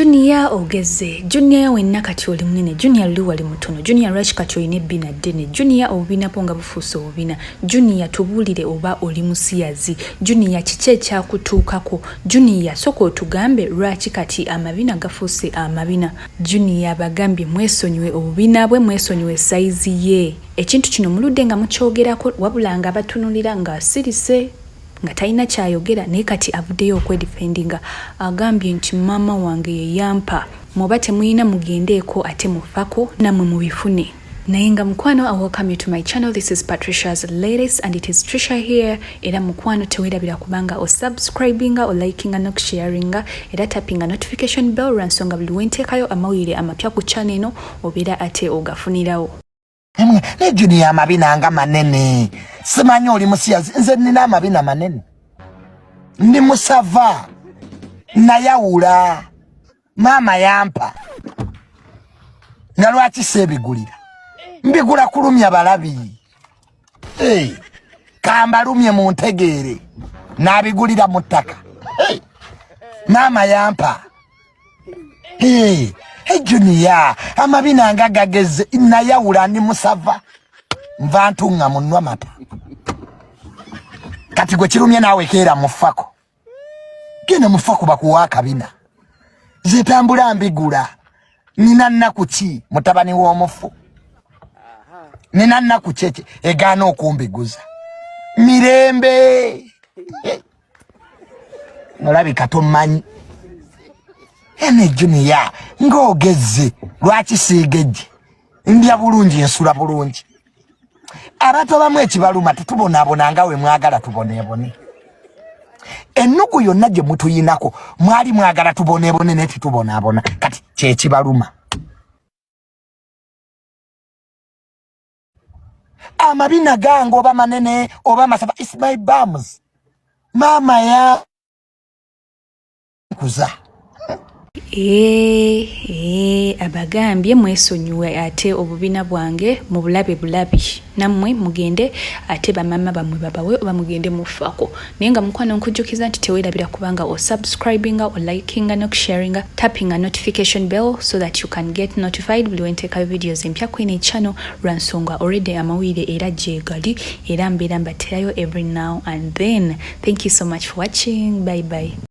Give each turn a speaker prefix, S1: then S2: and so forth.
S1: Junior ogeze, Junior wenna kati oli munene, Junior luwa li mutono, Junior lwaki kati olina ebbina ddene, Junior obubina ponga bufuusa obubina, Junior tubuulire oba oli musiyazi, Junior kiki ekyakutuukako, Junior sooka otugambe lwaki kati amabina gafuuse amabina, Junior bagambye mwesonyiwe obubina bwe, mwesonyiwe saizi ye. Ekintu kino muludde nga mukyogerako wabula nga batunulira nga asirise nga talina kyayogera naye kati avuddeyo okwedifendinga agambye nti maama wange ye yampa muba temuyina mugendeeko ate mufako namwe mubifune. Naye nga mukwano, I welcome you to my channel. This is Patricia's Latest and it is Trisha here. Era mukwano tewerabira kubanga o subscribinga o likinga no sharinga era tappinga notification bell ransonga buli wenteekayo amawulire amapya ku channel eno obeera ate ogafunirawo.
S2: Ne Junior amabina anga manene. Simanyi oli musiyazi, nze nina amabina manene. Ndi musava. Nayawula. Mama yampa. Nga lwaki sebigulira. Mbigula kulumya balabi. Kamba lumye mu ntegeere. Nabigulira mu ttaka. Mama yampa. Junior, amabina anga gageze nayawula ndi musava. Nvantunga munwa mata. Kati gwe kirumye nawe keera mufako. Genda mufako bakuwa akabina. Zetambula mbigula. Nina nnaku ki mutabani w'omufu. Nina nnaku kyeki egaana okumbiguza. Mirembe. Nolabika tomanyi. Ene Junior ng'ogeze lwaki siigeje. Ndya bulungi ensula bulungi. Abantu abamu ekibaluma tetubonaabona nga we mwagala tuboneebone. Ennuku yonna gye mutuyinako mwali mwagala tuboneebone naye tetubonaabona kati kyekibaluma. Amabina gange oba manene oba masaba, it's my bums. Mama ya kuza.
S1: Abagambye mwesonyiwe ate obubina bwange mu bulabe bulabi nammwe mugende ate bamama bamwe babawe oba mugende mufako. Naye nga mukwano nkujjukiza nti teweerabira kubanga o subscribinga o likinga no sharinga tapping a notification bell so that you can get notified buli wenteekayo videos empya kwene channel lwansonga already amawulire era gyegali era mbeera mbaterayo every now and then. Thank you so much for watching. Bye bye.